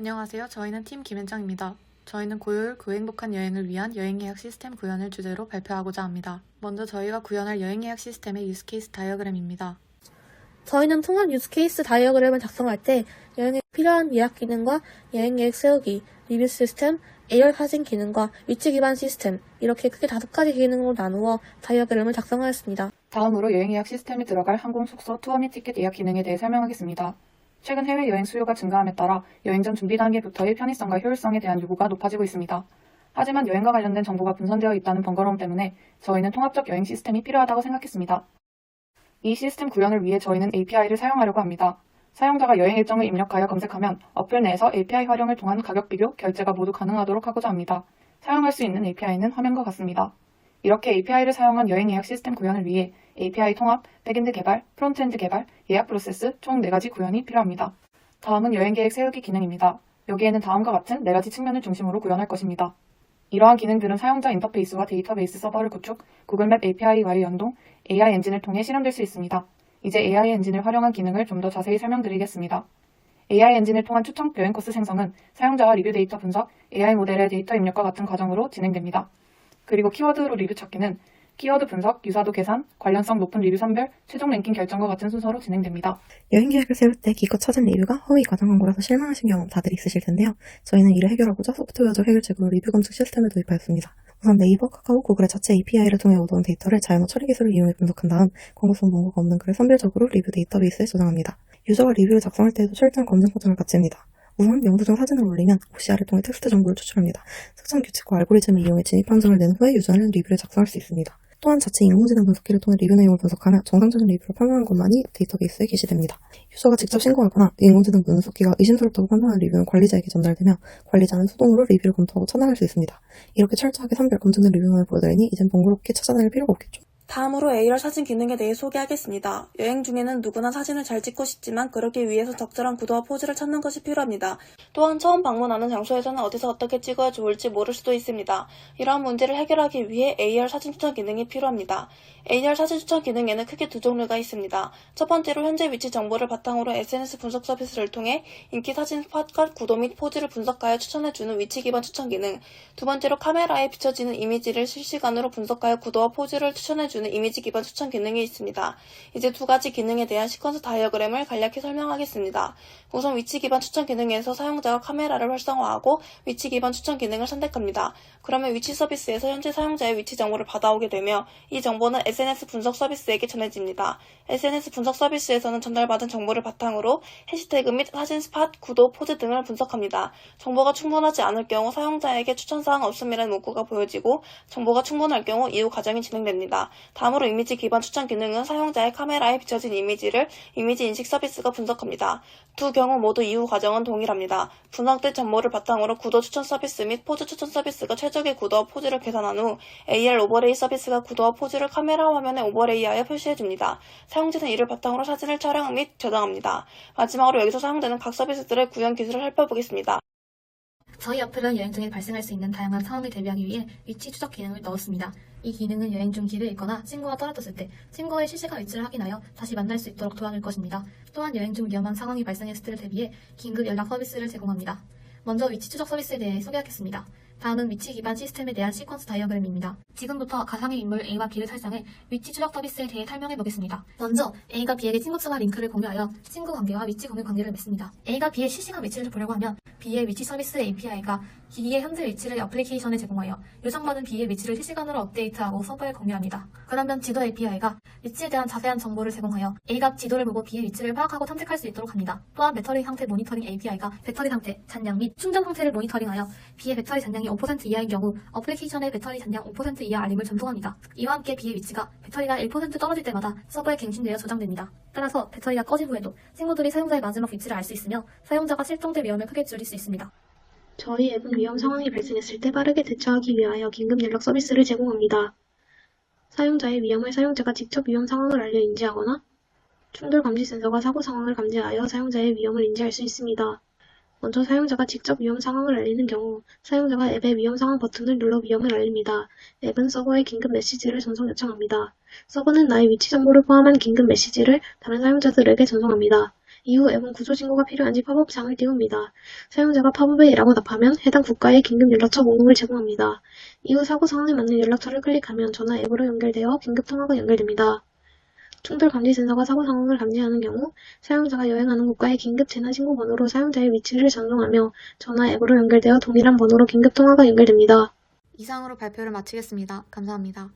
안녕하세요. 저희는 팀 김현정입니다. 저희는 고효율, 고행복한 여행을 위한 여행 예약 시스템 구현을 주제로 발표하고자 합니다. 먼저 저희가 구현할 여행 예약 시스템의 유스케이스 다이어그램입니다. 저희는 통합 유스케이스 다이어그램을 작성할 때 여행에 필요한 예약 기능과 여행 계획 세우기, 리뷰 시스템, A열 사진 기능과 위치 기반 시스템 이렇게 크게 5가지 기능으로 나누어 다이어그램을 작성하였습니다. 다음으로 여행 예약 시스템에 들어갈 항공, 숙소, 투어 및 티켓 예약 기능에 대해 설명하겠습니다. 최근 해외여행 수요가 증가함에 따라 여행 전 준비 단계부터의 편의성과 효율성에 대한 요구가 높아지고 있습니다. 하지만 여행과 관련된 정보가 분산되어 있다는 번거로움 때문에 저희는 통합적 여행 시스템이 필요하다고 생각했습니다. 이 시스템 구현을 위해 저희는 API를 사용하려고 합니다. 사용자가 여행 일정을 입력하여 검색하면 어플 내에서 API 활용을 통한 가격 비교, 결제가 모두 가능하도록 하고자 합니다. 사용할 수 있는 API는 화면과 같습니다. 이렇게 API를 사용한 여행 예약 시스템 구현을 위해 API 통합, 백엔드 개발, 프론트엔드 개발, 예약 프로세스 총 4가지 구현이 필요합니다. 다음은 여행 계획 세우기 기능입니다. 여기에는 다음과 같은 4가지 측면을 중심으로 구현할 것입니다. 이러한 기능들은 사용자 인터페이스와 데이터베이스 서버를 구축, 구글맵 API와의 연동, AI 엔진을 통해 실현될 수 있습니다. 이제 AI 엔진을 활용한 기능을 좀 더 자세히 설명드리겠습니다. AI 엔진을 통한 추천 여행 코스 생성은 사용자와 리뷰 데이터 분석, AI 모델의 데이터 입력과 같은 과정으로 진행됩니다. 그리고 키워드로 리뷰 찾기는 키워드 분석, 유사도 계산, 관련성 높은 리뷰 선별, 최종 랭킹 결정과 같은 순서로 진행됩니다. 여행 계획을 세울 때 기껏 찾은 리뷰가 허위 과장 광고라서 실망하신 경험 다들 있으실 텐데요. 저희는 이를 해결하고자 소프트웨어적 해결책으로 리뷰 검증 시스템을 도입하였습니다. 우선 네이버, 카카오, 구글의 자체 API를 통해 얻어온 데이터를 자연어 처리 기술을 이용해 분석한 다음 광고성 문구가 없는 글을 선별적으로 리뷰 데이터베이스에 저장합니다. 유저가 리뷰를 작성할 때에도 철저한 검증 과정을 갖춥니다. 우선 영수증 사진을 올리면 OCR을 통해 텍스트 정보를 추출합니다. 특정 규칙과 알고리즘을 이용해 진입 판정을 낸 후에 유저는 리뷰를 작성할 수 있습니다. 또한 자체 인공지능 분석기를 통해 리뷰 내용을 분석하며 정상적인 리뷰를 판단한 것만이 데이터베이스에 게시됩니다. 유저가 직접 신고하거나 인공지능 분석기가 의심스럽다고 판단한 리뷰는 관리자에게 전달되며 관리자는 수동으로 리뷰를 검토하고 차단할 수 있습니다. 이렇게 철저하게 선별 검증된 리뷰만을 보여드리니 이젠 번거롭게 찾아다닐 필요가 없겠죠. 다음으로 A열 사진 기능에 대해 소개하겠습니다. 여행 중에는 누구나 사진을 잘 찍고 싶지만 그러기 위해서 적절한 구도와 포즈를 찾는 것이 필요합니다. 또한 처음 방문하는 장소에서는 어디서 어떻게 찍어야 좋을지 모를 수도 있습니다. 이러한 문제를 해결하기 위해 A열 사진 추천 기능이 필요합니다. A열 사진 추천 기능에는 크게 2종류가 있습니다. 첫 번째로 현재 위치 정보를 바탕으로 SNS 분석 서비스를 통해 인기 사진 스팟과 구도 및 포즈를 분석하여 추천해주는 위치 기반 추천 기능, 두 번째로 카메라에 비춰지는 이미지를 실시간으로 분석하여 구도와 포즈를 추천해주는 이미지 기반 추천 기능이 있습니다. 이제 2가지 기능에 대한 시퀀스 다이어그램을 간략히 설명하겠습니다. 우선 위치 기반 추천 기능에서 사용자가 카메라를 활성화하고 위치 기반 추천 기능을 선택합니다. 그러면 위치 서비스에서 현재 사용자의 위치 정보를 받아오게 되며 이 정보는 SNS 분석 서비스에게 전해집니다. SNS 분석 서비스에서는 전달받은 정보를 바탕으로 해시태그 및 사진 스팟, 구도, 포즈 등을 분석합니다. 정보가 충분하지 않을 경우 사용자에게 추천사항 없음이라는 문구가 보여지고 정보가 충분할 경우 이후 과정이 진행됩니다. 다음으로 이미지 기반 추천 기능은 사용자의 카메라에 비춰진 이미지를 이미지 인식 서비스가 분석합니다. 두 경우 모두 이후 과정은 동일합니다. 분석된 정보를 바탕으로 구도 추천 서비스 및 포즈 추천 서비스가 최적의 구도와 포즈를 계산한 후 AR 오버레이 서비스가 구도와 포즈를 카메라 화면에 오버레이하여 표시해줍니다. 사용자는 이를 바탕으로 사진을 촬영 및 저장합니다. 마지막으로 여기서 사용되는 각 서비스들의 구현 기술을 살펴보겠습니다. 저희 어플은 여행 중에 발생할 수 있는 다양한 상황에 대비하기 위해 위치 추적 기능을 넣었습니다. 이 기능은 여행 중 길을 잃거나 친구가 떨어졌을 때 친구의 실시간 위치를 확인하여 다시 만날 수 있도록 도와줄 것입니다. 또한 여행 중 위험한 상황이 발생했을 때를 대비해 긴급 연락 서비스를 제공합니다. 먼저 위치 추적 서비스에 대해 소개하겠습니다. 다음은 위치 기반 시스템에 대한 시퀀스 다이어그램입니다. 지금부터 가상의 인물 A와 B를 설정해 위치 추적 서비스에 대해 설명해 보겠습니다. 먼저 A가 B에게 친구층화 링크를 공유하여 친구 관계와 위치 공유 관계를 맺습니다. A가 B의 실시간 위치를 보려고 하면 B의 위치 서비스 API가 B의 현재 위치를 어플리케이션에 제공하여 요청받은 B의 위치를 실시간으로 업데이트하고 서버에 공유합니다. 그러면 지도 API가 위치에 대한 자세한 정보를 제공하여 A가 지도를 보고 B의 위치를 파악하고 탐색할 수 있도록 합니다. 또한 배터리 상태 모니터링 API가 배터리 상태, 잔량 및 충전 상태를 모니터링하여 B의 배터리 잔량이 5% 이하인 경우 어플리케이션에 배터리 잔량 5% 이하 알림을 전송합니다. 이와 함께 B의 위치가 배터리가 1% 떨어질 때마다 서버에 갱신되어 저장됩니다. 따라서 배터리가 꺼진 후에도 친구들이 사용자의 마지막 위치를 알 수 있으며 사용자가 실종될 위험을 크게 줄일 수 있습니다. 저희 앱은 위험 상황이 발생했을 때 빠르게 대처하기 위하여 긴급 연락 서비스를 제공합니다. 사용자의 위험을 사용자가 직접 위험 상황을 알려 인지하거나 충돌 감지 센서가 사고 상황을 감지하여 사용자의 위험을 인지할 수 있습니다. 먼저 사용자가 직접 위험 상황을 알리는 경우 사용자가 앱의 위험 상황 버튼을 눌러 위험을 알립니다. 앱은 서버에 긴급 메시지를 전송 요청합니다. 서버는 나의 위치 정보를 포함한 긴급 메시지를 다른 사용자들에게 전송합니다. 이후 앱은 구조 신고가 필요한지 팝업창을 띄웁니다. 사용자가 팝업에 이라고 답하면 해당 국가의 긴급 연락처 목록을 제공합니다. 이후 사고 상황에 맞는 연락처를 클릭하면 전화 앱으로 연결되어 긴급 통화가 연결됩니다. 충돌 감지 센서가 사고 상황을 감지하는 경우 사용자가 여행하는 국가의 긴급 재난 신고 번호로 사용자의 위치를 전송하며 전화 앱으로 연결되어 동일한 번호로 긴급 통화가 연결됩니다. 이상으로 발표를 마치겠습니다. 감사합니다.